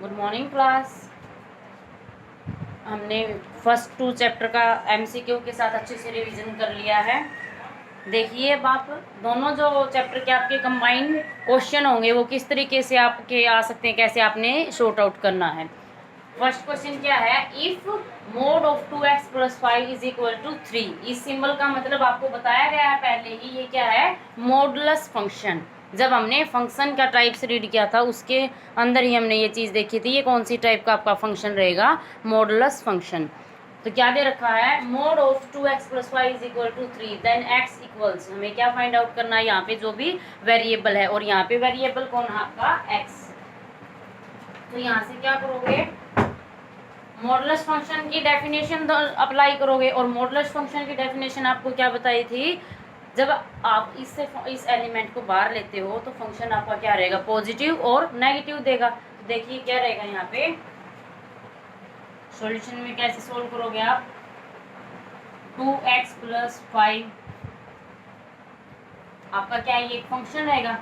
Good morning class. हमने first 2 chapter का MCQ के साथ अच्छे से रिवीजन कर लिया है। देखिए अब आप दोनों जो चैप्टर के आपके कंबाइंड क्वेश्चन होंगे वो किस तरीके से आपके आ सकते हैं, कैसे आपने शॉर्ट आउट करना है। फर्स्ट क्वेश्चन क्या है, if mod of 2x plus 5 is equal to 3। इस सिंबल का मतलब आपको बताया गया है पहले ही, ये क्या है, मॉडुलस फंक्शन। जब हमने फंक्शन का टाइप्स रीड किया था उसके अंदर ही हमने ये चीज़ देखी थी, ये कौन सी टाइप का आपका फंक्शन रहेगा, मॉडुलस फंक्शन। तो क्या दे रखा है, mod of 2x plus 5 is equal to 3 then x equals, हमें क्या फाइंड आउट करना है, यहाँ पे जो भी वेरिएबल है, और यहाँ पे वेरिएबल कौन है आपका x। तो यहाँ से क्या करोगे, मॉडुलस फंक्शन की डेफिनेशन अप्लाई करोगे, और मॉडुलस फंक्शन की डेफिनेशन आपको क्या बताई थी, जब आप इससे इस एलिमेंट को बाहर लेते हो तो फंक्शन आपका क्या रहेगा, पॉजिटिव और नेगेटिव देगा। तो देखिए क्या रहेगा यहाँ पे सॉल्यूशन में, कैसे सोल्व करोगे आप, 2x प्लस 5 आपका क्या है, ये एक फंक्शन रहेगा,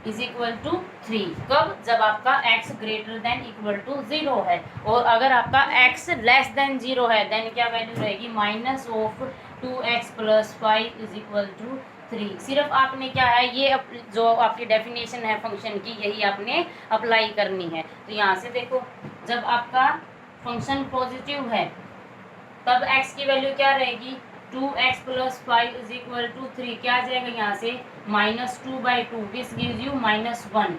इज इक्वल टू 3। कब, जब आपका x greater than equal to 0 है, और अगर आपका x लेस देन 0 है देन क्या वैल्यू रहेगी, minus of 2x plus 5 is equal to 3। सिर्फ आपने क्या है, ये जो आपकी डेफिनेशन है फंक्शन की, यही आपने अप्लाई करनी है। तो यहाँ से देखो, जब आपका फंक्शन पॉजिटिव है तब x की वैल्यू क्या रहेगी, 2x plus 5 is equal to 3। क्या आ जाएगा यहाँ से, -2/2, दिस गिव्स यू -1।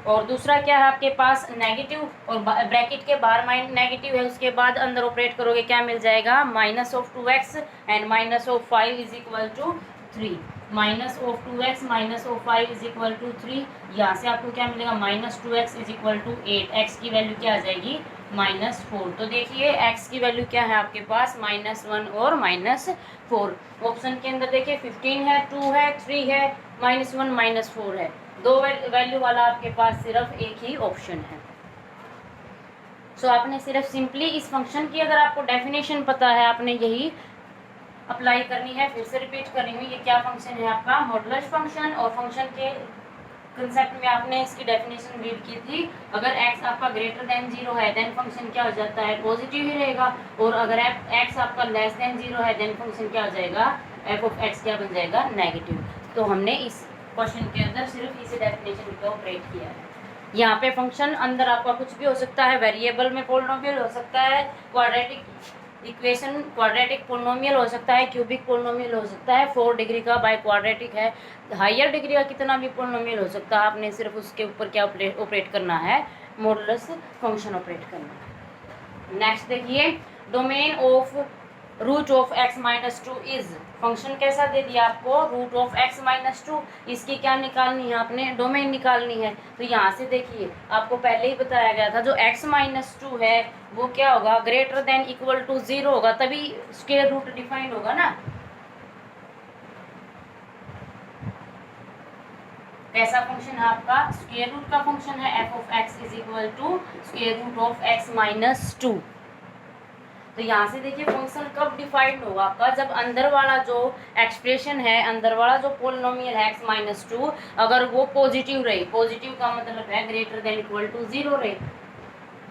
और दूसरा क्या है आपके पास, नेगेटिव, और ब्रैकेट के बाहर नेगेटिव है, उसके बाद अंदर ऑपरेट करोगे क्या मिल जाएगा, -2x and -5 is equal to 3। -2x -5 is equal to 3, यहाँ से आपको क्या मिलेगा, -2x is equal to 8। x की वैल्यू क्या आ जाएगी, -4। तो देखिए x की वैल्यू क्या है आपके पास, -1 और -4। ऑप्शन के अंदर देखिए 15 है, 2 है, 3 है, -1 -4 है, दो वैल्यू वाला आपके पास सिर्फ एक ही ऑप्शन है। सो आपने सिर्फ सिंपली इस फंक्शन की, अगर आपको डेफिनेशन पता है, आपने यही अप्लाई करनी है। फिर से रिपीट कर रही हूँ, ये क्या फंक्शन है आपका, मॉडुलस फंक्शन, और फंक्शन के कंसेप्ट में आपने इसकी डेफिनेशन रीड की थी। अगर x आपका ग्रेटर देन 0 है देन फंक्शन क्या हो जाता है, पॉजिटिव ही रहेगा, और अगर x आपका लेस देन 0 है देन फंक्शन क्या हो जाएगा, f ऑफ x क्या बन जाएगा, नेगेटिव। तो हमने इस क्वेश्चन के अंदर सिर्फ इसी डेफिनेशन को ऑपरेट किया है। यहाँ पे फंक्शन अंदर आपका कुछ भी हो सकता है, वेरिएबल में पॉलिनोमियल हो सकता है, क्वाड्रेटिक इक्वेशन क्वाड्रेटिक पोलिनोमियल हो सकता है, क्यूबिक पोलिनोमियल हो सकता है, 4 डिग्री का बाय क्वाड्रेटिक है, हायर डिग्री का कितना भी पोलिनोमियल हो सकता है। आपने सिर्फ उसके ऊपर क्या ऑपरेट करना है, मॉडुलस फंक्शन ऑपरेट करना है। नेक्स्ट देखिए, domain of root of x minus 2 is, function कैसा दे दिया आपको, रूट ऑफ x माइनस 2, इसकी क्या निकालनी है, आपने डोमेन निकालनी है। तो यहाँ से देखिए आपको पहले ही बताया गया था, जो x माइनस 2 है वो क्या होगा, ग्रेटर देन इक्वल टू 0 होगा, तभी स्क्वायर रूट डिफाइंड होगा ना। कैसा फंक्शन है आपका, स्क्वायर रूट का फंक्शन है, f of x is equal to square root of x minus 2। तो यहाँ से देखिए फंक्शन कब डिफाइंड होगा आपका, जब अंदर वाला जो एक्सप्रेशन है, अंदर वाला जो पोलिनोमियल है x माइनस 2, अगर वो पॉजिटिव रहे, पॉजिटिव का मतलब है ग्रेटर देन इक्वल टू 0 रहे।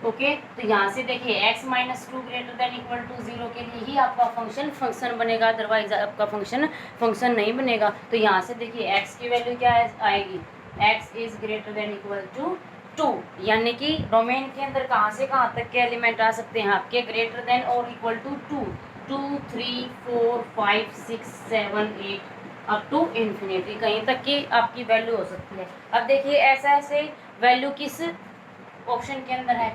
ओके, तो यहाँ से देखिए x minus 2 greater than equal to 0 के लिए ही आपका फंक्शन बनेगा, अदरवाइज आपका फंक्शन नहीं बनेगा। तो यहाँ से देखिए x की वैल्यू क्या आएगी, x is greater than equal to 2, यानी कि डोमेन के अंदर कहाँ से कहाँ तक के एलिमेंट आ सकते हैं आपके, ग्रेटर देन और equal to 2, 2, 3, 4, 5, 6, 7, 8 up to infinity, कहीं तक की आपकी वैल्यू हो सकती है। अब देखिए ऐसे वैल्यू किस ऑप्शन के अंदर है,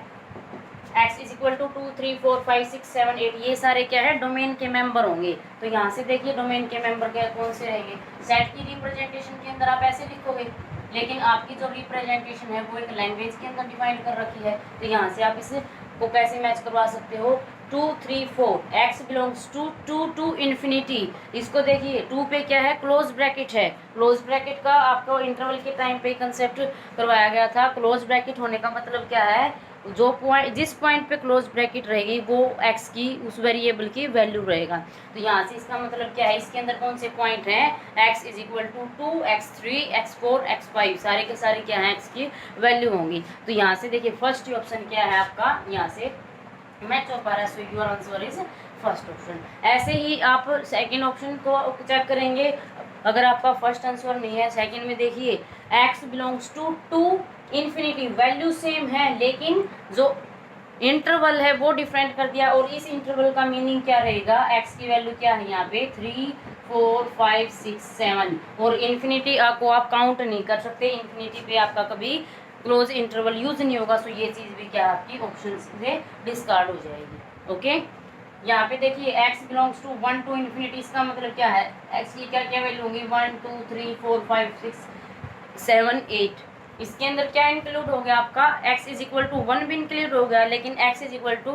x इज इक्वल टू 2, 3, 4, 5, 6, 7, 8, ये सारे क्या है, डोमेन के मेंबर होंगे। तो यहाँ से देखिए डोमेन के मेंबर क्या कौन से रहेंगे, सेट की रिप्रेजेंटेशन के अंदर आप ऐसे लिखोगे, लेकिन आपकी जो रिप्रेजेंटेशन है वो एक लैंग्वेज के अंदर डिफाइन कर रखी है। तो यहाँ से आप इसे को कैसे मैच करवा सकते हो, 2, 3, 4, x belongs to 2 to infinity. इसको देखिए 2 पे क्या है, क्लोज ब्रैकेट है, क्लोज ब्रैकेट का आपको इंटरवल के टाइम पे कंसेप्ट करवाया गया था। क्लोज ब्रैकेट होने का मतलब क्या है, जो पॉइंट जिस पॉइंट पे क्लोज ब्रैकेट रहेगी वो एक्स की उस वेरिएबल की वैल्यू रहेगा। तो यहाँ से इसका मतलब क्या है, इसके अंदर कौन से पॉइंट हैं, x is equal to 2, x3, x4, x5 सारे के सारे क्या है x की वैल्यू होंगी। तो यहाँ से देखिए फर्स्ट ऑप्शन क्या है आपका, यहाँ से मैच हो पा रहा है, so your answer is first option. ऐसे ही आप सेकंड ऑप्शन को चेक करेंगे, अगर आपका फर्स्ट आंसर नहीं है, सेकंड में देखिए x belongs to infinity, value same है लेकिन जो इंटरवल है वो डिफरेंट कर दिया, और इस इंटरवल का मीनिंग क्या रहेगा, x की वैल्यू क्या है यहाँ पे 3, 4, 5, 6, 7, और इन्फिनिटी को आप काउंट नहीं कर सकते, इन्फिनिटी पे आपका कभी क्लोज इंटरवल यूज नहीं होगा। सो ये चीज़ भी क्या आपकी ऑप्शन से डिस्कार्ड हो जाएगी। ओके, यहाँ पे देखिए x belongs to 1 to infinity, इसका मतलब क्या है, x की क्या क्या वैल्यू होंगी 1, 2, 3, 4, 5, 6, 7, 8। इसके अंदर क्या इंक्लूड हो गया आपका, x इज इक्वल टू 1 भी इंक्लूड हो गया, लेकिन x इज इक्वल टू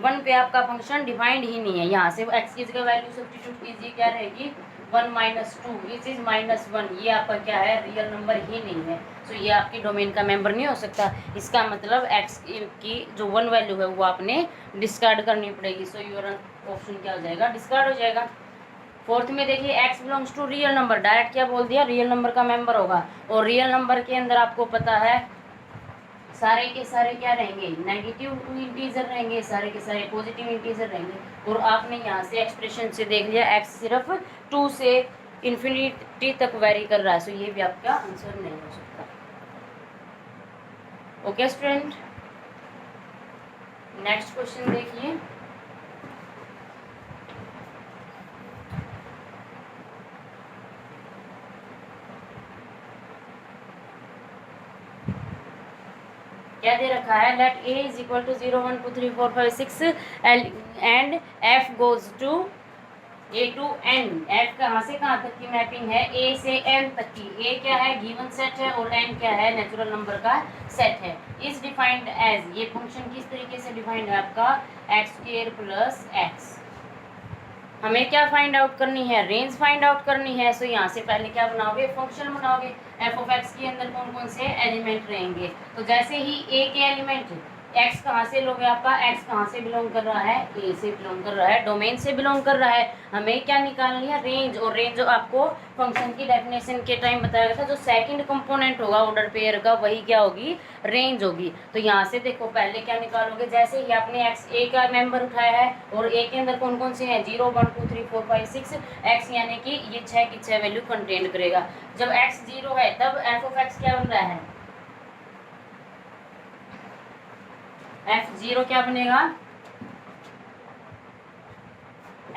1 पे आपका फंक्शन डिफाइंड ही नहीं है। यहाँ से x की जगह वैल्यू सब्स्टिट्यूट कीजिए, क्या रहेगी 1 माइनस 2, विच इज -1, ये आपका क्या है रियल नंबर ही नहीं है। सो ये आपकी डोमेन का मेंबर नहीं हो सकता। इसका मतलब x की जो 1 वैल्यू है वो आपने डिस्कार्ड करनी पड़ेगी। सो योर ऑप्शन क्या हो जाएगा, डिस्कार्ड हो जाएगा। फोर्थ में देखिए x belongs to real number, direct क्या बोल दिया, रियल नंबर का मेंबर होगा, और रियल नंबर के अंदर आपको पता है सारे के सारे क्या रहेंगे, नेगेटिव इंटीजर रहेंगे, सारे के सारे पॉजिटिव इंटीजर रहेंगे। और आपने यहाँ से एक्सप्रेशन से देख लिया x सिर्फ 2 से इन्फिनिटी तक वेरी कर रहा है, सो ये भी आपका आंसर नहीं हो सकता। ओके स्टूडेंट, नेक्स्ट क्वेश्चन देखिए। क्या दे रखा है, let a is equal to 0, 1, 2, 3, 4, 5, 6 and f goes to a to n। f कहाँ से कहाँ तक की मैपिंग है, a से n तक की। a क्या है, गिवन सेट है, और n क्या है, नेचुरल नंबर का सेट है। इज डिफाइंड एज, ये फंक्शन किस तरीके से डिफाइंड है आपका, x² प्लस x। हमें क्या फाइंड आउट करनी है, रेंज फाइंड आउट करनी है। सो यहाँ से पहले क्या बनाओगे, फंक्शन बनाओगे। एफ ऑफ एक्स के अंदर कौन कौन से एलिमेंट रहेंगे, तो जैसे ही ए के एलिमेंट एक्स कहाँ से लोगे, आपका एक्स कहाँ से बिलोंग कर रहा है, ए से बिलोंग कर रहा है, डोमेन से बिलोंग कर रहा है। हमें क्या निकालनी है, रेंज। और रेंज जो आपको फंक्शन की डेफिनेशन के टाइम बताया गया था, जो सेकंड कंपोनेंट होगा ऑर्डर पेयर का वही क्या होगी, रेंज होगी। तो यहाँ से देखो पहले क्या निकालोगे, जैसे ही आपने एक्स ए का मेंबर उठाया है, और ए के अंदर कौन कौन से हैं 0, 1, 2, 3, 4, 5, 6, एक्स यानी कि ये 6 की 6 वैल्यू कंटेन करेगा। जब एक्स 0 है तब एफ ऑफ एक्स क्या बन रहा है, f0 क्या बनेगा,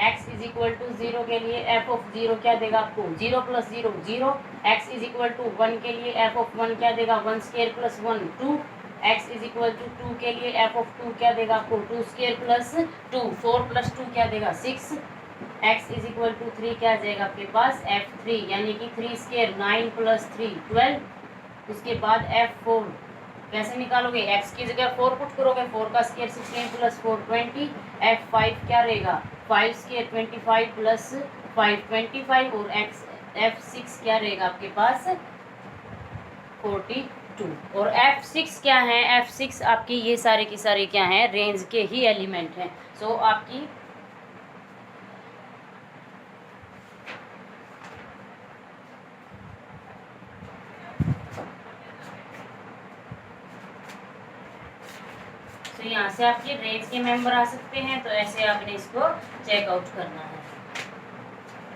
x इज इक्वल टू 0 के लिए f ऑफ 0 क्या देगा आपको, 0 plus 0 0। x is equal to 1 के लिए f ऑफ 1 क्या देगा, 1 square plus 1 2। x is equal to 2 के लिए f ऑफ 2 क्या देगा आपको, 2 स्क्वायर प्लस 2, 4 प्लस 2 क्या देगा 6। x इज इक्वल टू 3 क्या आ जाएगा आपके पास, f3 यानी कि 3 स्क्वायर 9 प्लस 3 12। उसके बाद f4 कैसे निकालोगे, x की जगह 4 पुट करोगे, 4 का स्क्वायर 16 प्लस 4 20। f5 क्या रहेगा, 5 स्क्वायर 25 प्लस 5 25, और f6 क्या रहेगा आपके पास 42। और f6 क्या है, f6 आपकी ये सारे की सारे क्या हैं, रेंज के ही एलिमेंट हैं। सो आपकी तो यहाँ से आपके रेंज के मेंबर आ सकते हैं। तो ऐसे आपने इसको चेकआउट करना है।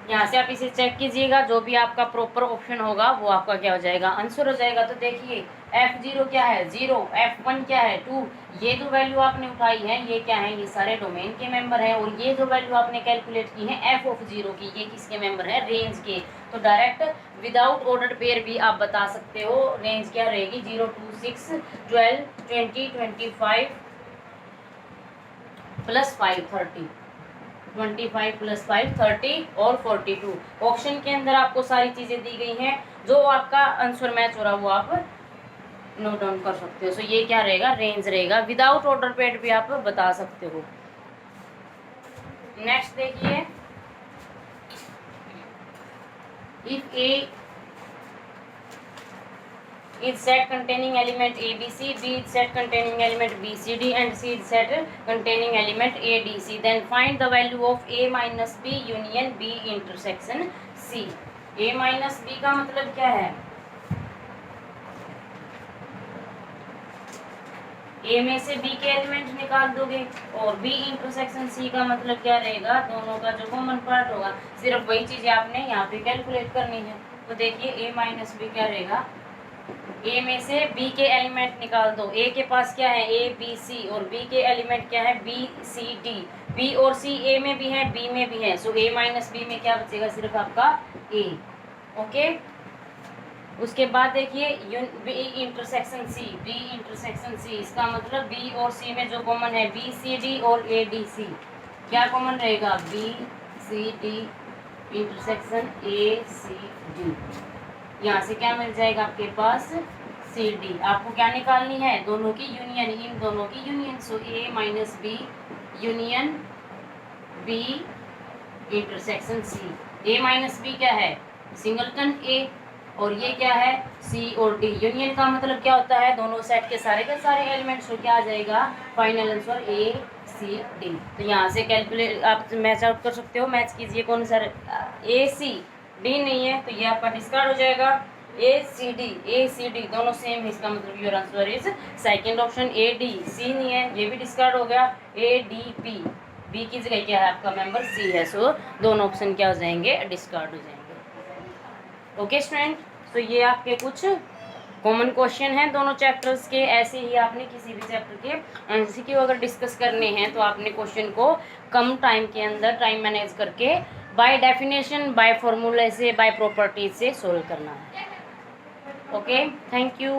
यहाँ से आप इसे चेक कीजिएगा, जो भी आपका प्रॉपर ऑप्शन होगा वो आपका क्या हो जाएगा, आंसर हो जाएगा। तो देखिए f0 क्या है 0, f1 क्या है 2, ये जो वैल्यू आपने उठाई है ये क्या है, ये सारे डोमेन के मेंबर हैं। और ये जो वैल्यू आपने कैलकुलेट की है f ऑफ 0 की, ये किसके मेंबर है, रेंज के। तो डायरेक्ट विदाउट ऑर्डर पेयर भी आप बता सकते हो रेंज क्या रहेगी, 0, 2, 6, 12, 20, 25 प्लस 5 30, 25 प्लस 5 30 और 42। ऑप्शन के अंदर आपको सारी चीज़ें दी गई हैं, जो आपका आंसर मैच हो रहा है वो आप नोट डाउन कर सकते हो। सो ये क्या रहेगा, रेंज रहेगा। विदाउट ऑर्डर पेड भी आप बता सकते हो। नेक्स्ट देखिए, if A is set containing element ABC, B is set containing element BCD, and C is set containing element ADC. Then find the value of A minus B union B intersection C. A minus B का मतलब क्या है? A में से B के element निकाल दोगे, और B इंटरसेक्शन C का मतलब क्या रहेगा? दोनों का जो कॉमन पार्ट होगा। सिर्फ वही चीज़ आपने यहाँ पे कैलकुलेट करनी है। तो देखिए A माइनस बी क्या रहेगा? A में से B के एलिमेंट निकाल दो। A के पास क्या है? A B C, और B के एलिमेंट क्या है? B C D। B और C A में भी है, B में भी है, सो A माइनस बी में क्या बचेगा? सिर्फ आपका A। ओके, उसके बाद देखिए B intersection C, B intersection C, इसका मतलब B और C में जो कॉमन है B C D और A D C, क्या कॉमन रहेगा? B C D intersection A C D। यहाँ से क्या मिल जाएगा आपके पास? C D. आपको क्या निकालनी है? दोनों की यूनियन, इन दोनों की union. So A minus B union B intersection C. A minus B क्या है? सिंगलटन ए, और ये क्या है? सी और डी। यूनियन का मतलब क्या होता है? दोनों सेट के सारे एलिमेंट्स को क्या आ जाएगा? Final answer A C D. तो यहाँ से कैलकुलेट आप मैच आउट कर सकते हो। मैच कीजिए कौन सा? ए सी डी नहीं है तो ये आपका डिस्कार्ड हो जाएगा। ए सी डी दोनों सेम है, इसका मतलब your answer is second option A D. C नहीं है, ये भी डिस्कार्ड हो गया। ए डी बी, बी की जगह क्या है? आपका मेंबर सी है, सो दोनों ऑप्शन क्या हो जाएंगे? डिस्कार्ड हो जाएंगे। ओके स्टूडेंट, तो ये आपके कुछ कॉमन क्वेश्चन हैं दोनों चैप्टर्स के। ऐसे ही आपने किसी भी चैप्टर के एमसीक्यू अगर डिस्कस करने हैं तो आपने क्वेश्चन को कम टाइम के अंदर टाइम मैनेज करके बाय डेफिनेशन, बाय फॉर्मूले से, बाय प्रॉपर्टीज से सोल्व करना है। Okay, thank you.